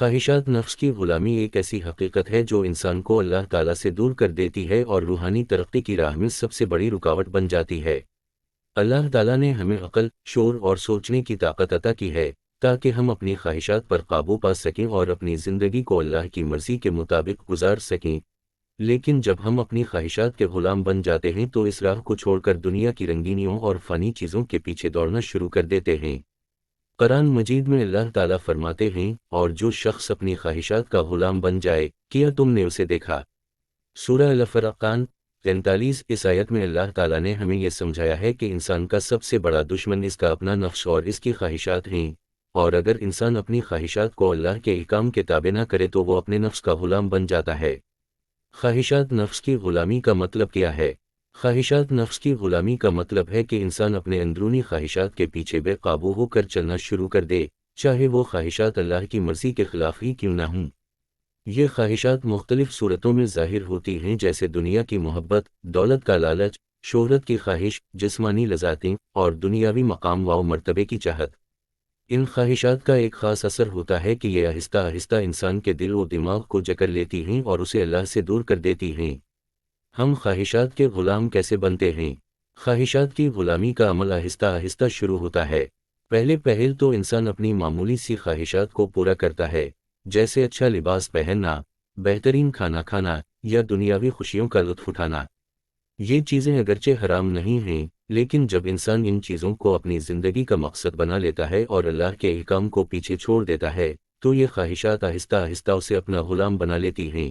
خواہشات نفس کی غلامی ایک ایسی حقیقت ہے جو انسان کو اللہ تعالیٰ سے دور کر دیتی ہے اور روحانی ترقی کی راہ میں سب سے بڑی رکاوٹ بن جاتی ہے۔ اللہ تعالیٰ نے ہمیں عقل، شعور اور سوچنے کی طاقت عطا کی ہے تاکہ ہم اپنی خواہشات پر قابو پا سکیں اور اپنی زندگی کو اللہ کی مرضی کے مطابق گزار سکیں۔ لیکن جب ہم اپنی خواہشات کے غلام بن جاتے ہیں تو اس راہ کو چھوڑ کر دنیا کی رنگینیوں اور فانی چیزوں کے پیچھے دوڑنا شروع کر دیتے ہیں۔ قرآن مجید میں اللہ تعالیٰ فرماتے ہیں، اور جو شخص اپنی خواہشات کا غلام بن جائے، کیا تم نے اسے دیکھا؟ سورہ الفرقان 43۔ اس آیت میں اللہ تعالیٰ نے ہمیں یہ سمجھایا ہے کہ انسان کا سب سے بڑا دشمن اس کا اپنا نفس اور اس کی خواہشات ہیں، اور اگر انسان اپنی خواہشات کو اللہ کے احکام کے تابع نہ کرے تو وہ اپنے نفس کا غلام بن جاتا ہے۔ خواہشات نفس کی غلامی کا مطلب کیا ہے؟ خواہشات نفس کی غلامی کا مطلب ہے کہ انسان اپنے اندرونی خواہشات کے پیچھے بے قابو ہو کر چلنا شروع کر دے، چاہے وہ خواہشات اللہ کی مرضی کے خلاف ہی کیوں نہ ہوں۔ یہ خواہشات مختلف صورتوں میں ظاہر ہوتی ہیں، جیسے دنیا کی محبت، دولت کا لالچ، شہرت کی خواہش، جسمانی لذاتیں اور دنیاوی مقام و مرتبے کی چاہت۔ ان خواہشات کا ایک خاص اثر ہوتا ہے کہ یہ آہستہ آہستہ انسان کے دل و دماغ کو جکڑ لیتی ہیں اور اسے اللہ سے دور کر دیتی ہیں۔ ہم خواہشات کے غلام کیسے بنتے ہیں؟ خواہشات کی غلامی کا عمل آہستہ آہستہ شروع ہوتا ہے۔ پہل تو انسان اپنی معمولی سی خواہشات کو پورا کرتا ہے، جیسے اچھا لباس پہننا، بہترین کھانا کھانا یا دنیاوی خوشیوں کا لطف اٹھانا۔ یہ چیزیں اگرچہ حرام نہیں ہیں، لیکن جب انسان ان چیزوں کو اپنی زندگی کا مقصد بنا لیتا ہے اور اللہ کے احکام کو پیچھے چھوڑ دیتا ہے تو یہ خواہشات آہستہ آہستہ اسے اپنا غلام بنا لیتی ہیں۔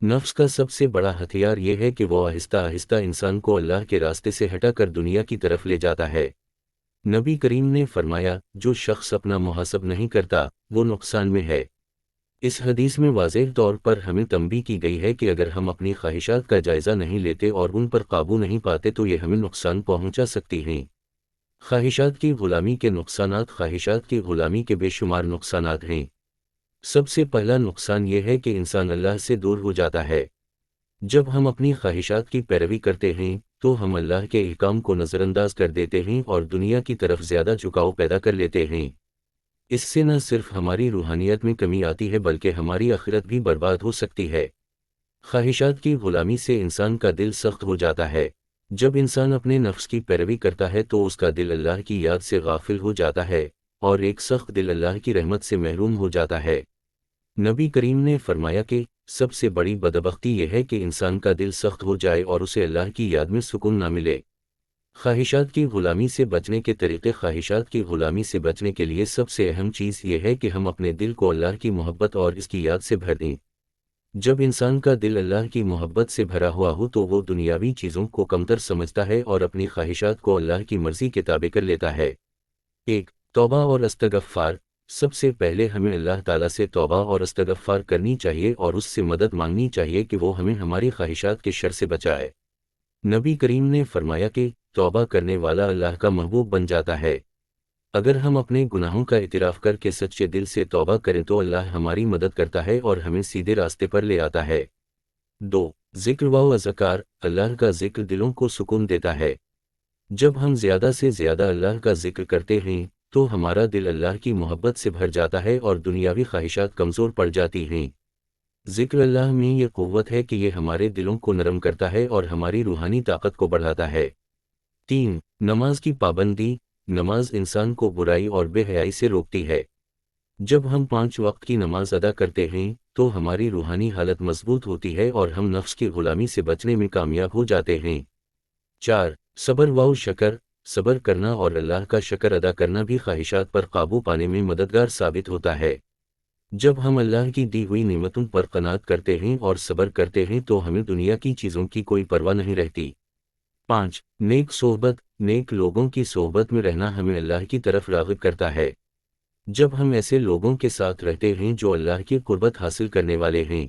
نفس کا سب سے بڑا ہتھیار یہ ہے کہ وہ آہستہ آہستہ انسان کو اللہ کے راستے سے ہٹا کر دنیا کی طرف لے جاتا ہے۔ نبی کریم نے فرمایا، جو شخص اپنا محاسب نہیں کرتا وہ نقصان میں ہے۔ اس حدیث میں واضح طور پر ہمیں تنبیہ کی گئی ہے کہ اگر ہم اپنی خواہشات کا جائزہ نہیں لیتے اور ان پر قابو نہیں پاتے تو یہ ہمیں نقصان پہنچا سکتی ہیں۔ خواہشات کی غلامی کے نقصانات۔ خواہشات کی غلامی کے بے شمار نقصانات ہیں۔ سب سے پہلا نقصان یہ ہے کہ انسان اللہ سے دور ہو جاتا ہے۔ جب ہم اپنی خواہشات کی پیروی کرتے ہیں تو ہم اللہ کے احکام کو نظر انداز کر دیتے ہیں اور دنیا کی طرف زیادہ جھکاؤ پیدا کر لیتے ہیں۔ اس سے نہ صرف ہماری روحانیت میں کمی آتی ہے بلکہ ہماری آخرت بھی برباد ہو سکتی ہے۔ خواہشات کی غلامی سے انسان کا دل سخت ہو جاتا ہے۔ جب انسان اپنے نفس کی پیروی کرتا ہے تو اس کا دل اللہ کی یاد سے غافل ہو جاتا ہے، اور ایک سخت دل اللہ کی رحمت سے محروم ہو جاتا ہے۔ نبی کریم نے فرمایا کہ سب سے بڑی بدبختی یہ ہے کہ انسان کا دل سخت ہو جائے اور اسے اللہ کی یاد میں سکون نہ ملے۔ خواہشات کی غلامی سے بچنے کے طریقے۔ خواہشات کی غلامی سے بچنے کے لیے سب سے اہم چیز یہ ہے کہ ہم اپنے دل کو اللہ کی محبت اور اس کی یاد سے بھر دیں۔ جب انسان کا دل اللہ کی محبت سے بھرا ہوا ہو تو وہ دنیاوی چیزوں کو کمتر سمجھتا ہے اور اپنی خواہشات کو اللہ کی مرضی کے تابع کر لیتا ہے۔ 1۔ توبہ اور استغفار۔ سب سے پہلے ہمیں اللہ تعالیٰ سے توبہ اور استغفار کرنی چاہیے اور اس سے مدد مانگنی چاہیے کہ وہ ہمیں ہماری خواہشات کے شر سے بچائے۔ نبی کریم نے فرمایا کہ توبہ کرنے والا اللہ کا محبوب بن جاتا ہے۔ اگر ہم اپنے گناہوں کا اعتراف کر کے سچے دل سے توبہ کریں تو اللہ ہماری مدد کرتا ہے اور ہمیں سیدھے راستے پر لے آتا ہے۔ 2۔ ذکر و اذکار۔ اللہ کا ذکر دلوں کو سکون دیتا ہے۔ جب ہم زیادہ سے زیادہ اللہ کا ذکر کرتے ہیں تو ہمارا دل اللہ کی محبت سے بھر جاتا ہے اور دنیاوی خواہشات کمزور پڑ جاتی ہیں۔ ذکر اللہ میں یہ قوت ہے کہ یہ ہمارے دلوں کو نرم کرتا ہے اور ہماری روحانی طاقت کو بڑھاتا ہے۔ 3۔ نماز کی پابندی۔ نماز انسان کو برائی اور بے حیائی سے روکتی ہے۔ جب ہم 5 وقت کی نماز ادا کرتے ہیں تو ہماری روحانی حالت مضبوط ہوتی ہے اور ہم نفس کی غلامی سے بچنے میں کامیاب ہو جاتے ہیں۔ 4۔ صبر و شکر۔ صبر کرنا اور اللہ کا شکر ادا کرنا بھی خواہشات پر قابو پانے میں مددگار ثابت ہوتا ہے۔ جب ہم اللہ کی دی ہوئی نعمتوں پر قناعت کرتے ہیں اور صبر کرتے ہیں تو ہمیں دنیا کی چیزوں کی کوئی پرواہ نہیں رہتی۔ 5۔ نیک صحبت۔ نیک لوگوں کی صحبت میں رہنا ہمیں اللہ کی طرف راغب کرتا ہے۔ جب ہم ایسے لوگوں کے ساتھ رہتے ہیں جو اللہ کی قربت حاصل کرنے والے ہیں